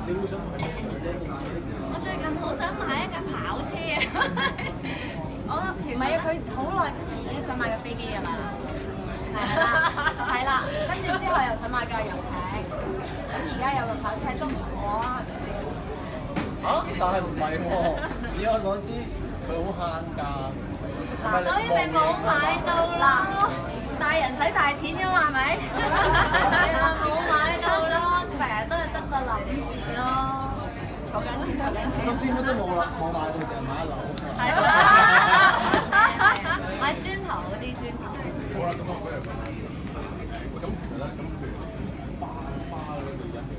你會想買咩啫？我最近好想買一架跑車啊！我其實唔係啊，佢好耐之前已經想買架飛機㗎啦。係啦，跟住之後又想買架遊艇，咁而家有個跑車都唔錯啊，係咪先？但係唔係喎，以我所知佢好慳㗎。所以你冇買到啦。大人使大錢㗎嘛，係咪？係啦，冇買到咯，成日都係得個諗字咯。儲緊錢。總之乜都冇啦，冇買到就買一樓。係啦，買磚頭嗰啲磚頭。好啦，咁我俾你問下先。咁其實咧，咁譬如花嗰度人哋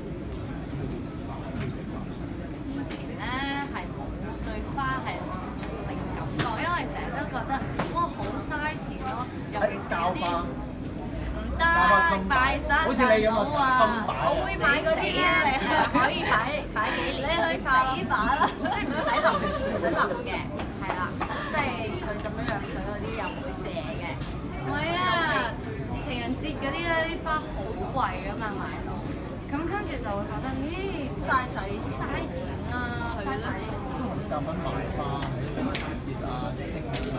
以前咧係冇對花係零感覺，因為成日都覺得哇好嘥錢咯，尤其是有啲唔得拜山好似你咁啊，我會買嗰啲咧，可以擺幾年。你去死把啦！即係唔使淋嘅，係啦，即係佢浸咗藥水嗰啲又唔會謝嘅。唔係啊，情人節嗰啲咧啲花好貴㗎嘛買到，咁跟住就會覺得咦嘥錢啊，嘥晒啲錢。夾份買花喺呢個情人節啊、清明啊。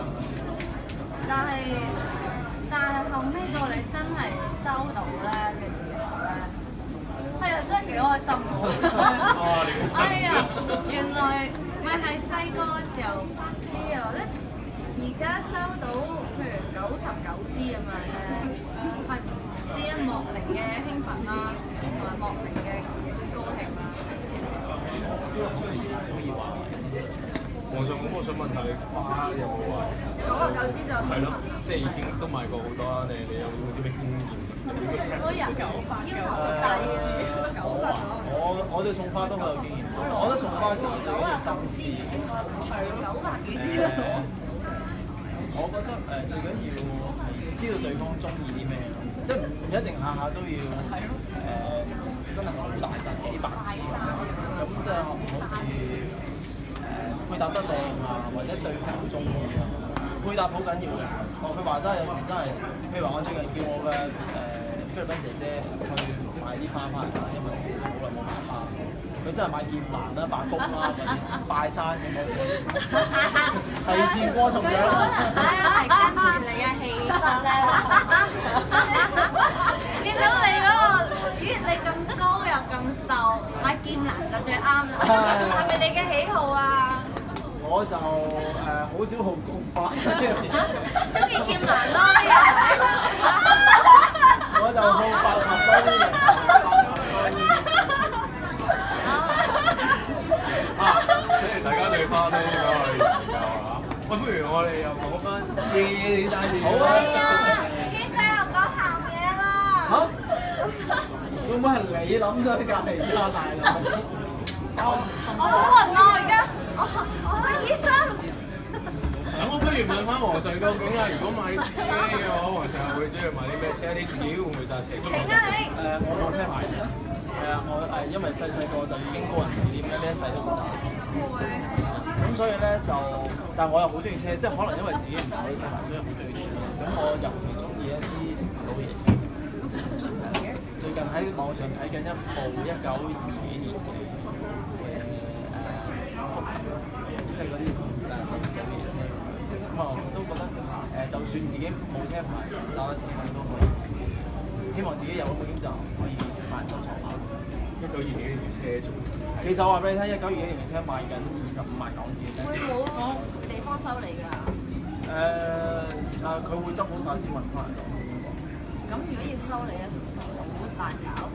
但係後尾到你真係收到咧嘅時候咧，係啊，真係幾開心喎！哎呀，原來咪係細個嘅時候知啊，咧而家收到譬如99支咁樣咧，係唔知一莫名嘅興奮啦，同埋莫名嘅高興啦。我想問下你花有冇話99支就係咯，即係已經都買過好多啦。你有冇啲咩經驗？嗰日要求食大支我對送花都好有經驗。我覺得送花時最緊要心思。900幾支。我覺得最緊要係知道對方中意啲咩咯，即係唔一定下下都要真係好大陣幾百支咁即係好似配搭得靚啊，或者對方好中意啊，配搭好緊要嘅。佢話齋有時真係，譬如話我最近叫我嘅菲律賓姐姐去買啲花翻嚟，因為我都好耐冇買花。佢真係買劍蘭啦、白菊啦嗰啲，拜山咁嗰啲，提前過重樣。係跟住你嘅氣質咧，見到你嗰個，咦你咁高又咁瘦，買劍蘭就最啱啦。係咪你嘅喜好啊？我就好少好菊花，中意劍蘭咯。我就好百合多啲嘅。所以大家對花都有去研究啊！喂，不如我哋又講翻你帶住。好啊！軒仔又講鹹嘢啦。嚇？會唔會係你諗咗隔離家大佬？我好暈啊！而家我係醫生。咁我不如問翻皇上究竟啊，如果買車嘅話，皇上會中意買啲咩車？你自己會唔會揸車？停啊你！我冇車牌嘅。係啊，我因為細個就已經高人指點咧，呢一世都唔揸車。咁所以咧就，但係我又好中意車，即係可能因為自己唔考啲車牌，所以好中意車。咁我尤其中意一啲老爺車。最近喺網上睇緊一部1922幾年嘅福特，即係嗰啲老爺車。咁啊，都覺得就算自己冇車牌，揸得車都可以。希望自己有咁嘅經濟可以買人收藏。1922幾年嘅車仲，其實我話俾你聽，1922幾年嘅車賣緊25萬港紙嘅啫。會冇地方收你㗎？佢會執好晒先運翻嚟咯。咁如果要收你咧，好難搞。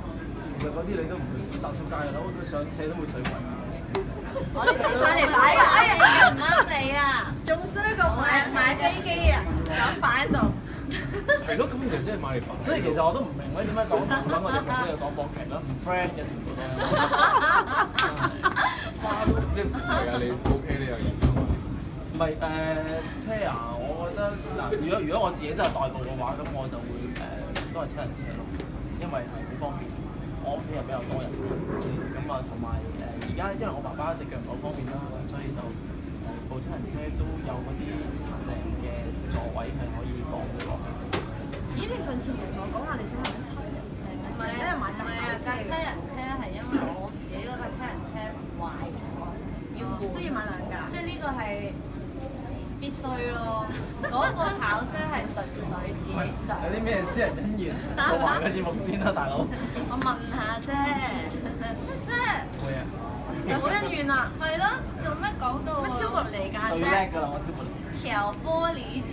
其實嗰啲你都唔會揸出街㗎啦，佢上車都會水滾。我哋整買嚟擺㗎，哎呀，唔啱你啊！仲衰過買飛機啊，就咁擺喺度。係咯，咁其實真係買嚟擺。所以其實我都唔明咧，點解講同兩個日本都有講博劇啦，唔 friend 嘅全部都。花都即係唔係啊？你 OK 你有研究啊？唔係車啊，我覺得嗱，如果我自己真係代步嘅話，咁我就會都係七人車咯，因為係好方便。我屋企又比較多人，咁啊同埋而家因為我爸爸隻腳唔係好方便啦，咁所以就部七人車都有嗰啲殘疾人嘅座位係可以綁到落去。咦？你上次唔係同我講話你想買緊七人車嘅？唔係啊，架七人車係因為我自己嗰架七人買2架。即係呢個係必須咯。嗰個跑車係純粹自己上。有啲咩私人恩怨做埋個節目先啦，大佬。我問下啫，咩啫？會啊，冇恩怨啊！係咯，做咩講到乜挑撥離間啫？最叻㗎啦，我挑撥離間。條玻璃啫？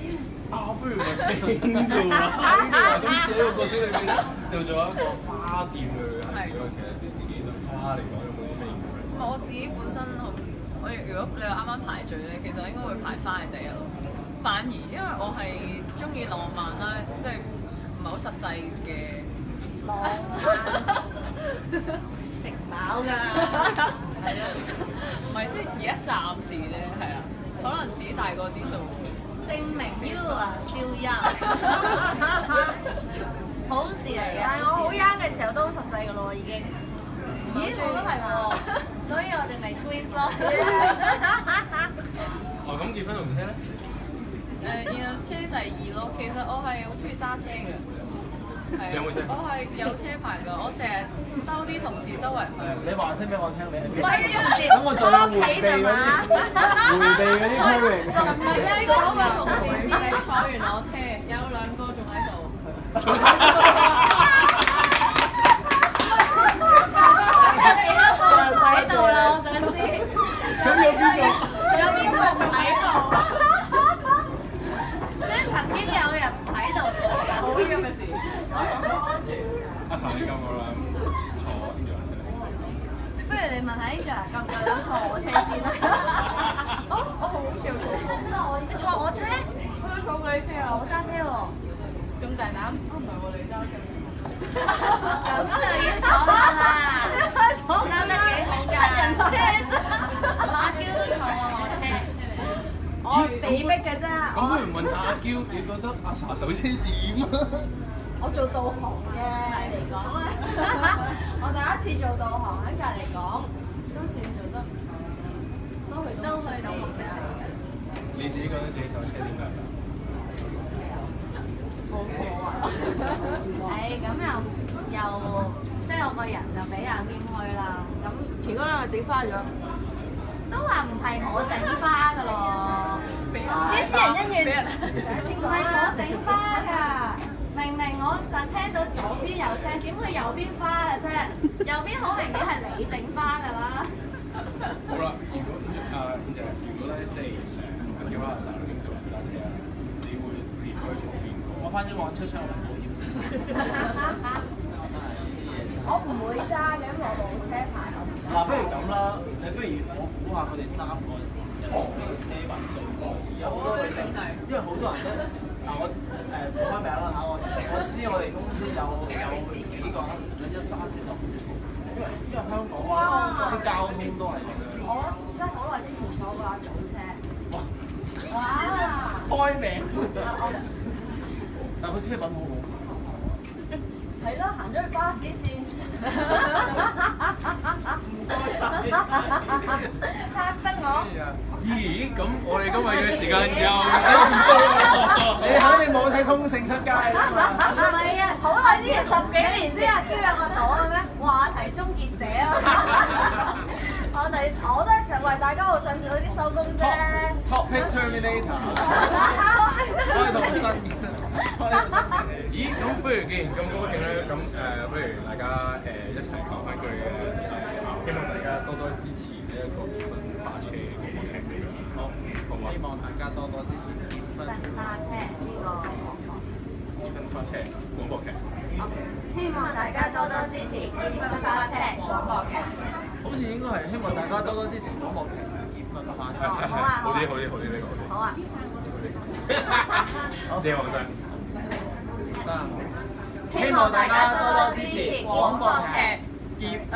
啊，不如咪傾做啦！今次呢個角色裏邊咧，就做一個花店嘅女孩子。其實你自己對花嚟講有冇啲咩認同？我自己本身我如果你話啱啱排序咧，其實我應該會排花係第一咯。反而因為我係中意浪漫啦，即係唔係好實際嘅浪漫食飽㗎。係啊，唔係即係而家暫時咧係啊，可能自己大個啲就證明 you are still young， 好事嚟嘅。但係我好 young 嘅時候都好實際㗎咯，已經。咦，我都係喎，所以我哋咪 twins 咯。哦，咁結婚同車咧？然後車第二咯。其實我係好中意揸車嘅。係啊，有冇車？我係有車牌㗎，我成日兜啲同事周圍去。你話聲俾我聽，你係邊？唔係啊，咁我仲有迴避嗰啲區域。唔係咧，嗰個同事只係坐完我車，有2個仲喺度。幾多個唔喺度啦？我想知。咁有邊個？有邊個唔喺度？即係曾經有人唔喺度過㗎。冇呢咁嘅事。阿 Sa 你夠唔夠膽坐 Angela 車？不如你問下 Angela 夠唔夠膽坐我車先啦？我好似有坐過。你坐我車？我都坐過你車啊！我揸車喎。咁大膽？唔係喎，你揸車。咁就要坐下啦，揸得幾好㗎？人車啫，阿嬌都坐過我車，我被逼嘅啫。咁不如問下阿嬌，你覺得阿 Sa 手車點啊？我做導航嘅嚟講咧，我第一次做導航喺隔離講，都算做得，都去到目的地嘅。你自己覺得自己手車點㗎？好好啊！咁又即係我個人就比較謙虛啦。咁前嗰兩日整花咗，都話唔係我整花㗎咯，啲私人恩怨唔係我整花㗎。明明我就聽到左邊有聲，點會右邊花嘅啫？右邊好明顯係你整花㗎啦。好啦，如果如果咧即係叫阿 Sa 你做揸車啊，你會 prefer 坐邊個？我翻咗網出我揾保險先。我唔會揸嘅，因為我冇車牌，我唔想。嗱，不如咁啦，你不如我估下佢哋3個人嘅車牌最高。有好多人，因為好多人咧，嗱我報開名啦嚇，我知我哋公司有幾個人一揸車就好嘈，因為香港啲交通都係咁樣。我真係好耐之前坐過阿祖車。哇！開名，但係佢車品好好。係咯，行咗去巴士線。唔該晒。嚇得我。咦？咁我哋今日嘅時間又你肯定冇睇通勝出街啦嘛。唔係啊，好耐之前10幾年知阿嬌有個朵嘅咩？話題終結者啊！我都係成日為大家好想早啲收工啫。Topic Terminator。開到新。咦？咁不如既然咁高興咧，咁不如大家一齊講翻句希望大家多多支持呢一個結婚花車嘅劇嚟。好，好嘛？希望大家多多支持結婚花車呢個廣播。結婚花車廣播劇。希望大家多多支持結婚花車廣播劇。好似應該係希望大家多多支持廣播劇結婚花車。好啊，好啲呢個。好啊。謝黃生。希望大家多多支持廣播劇結婚。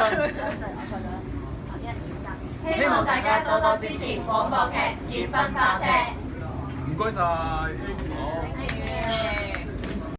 希望大家多多支持廣播劇結婚花車。唔該晒。好。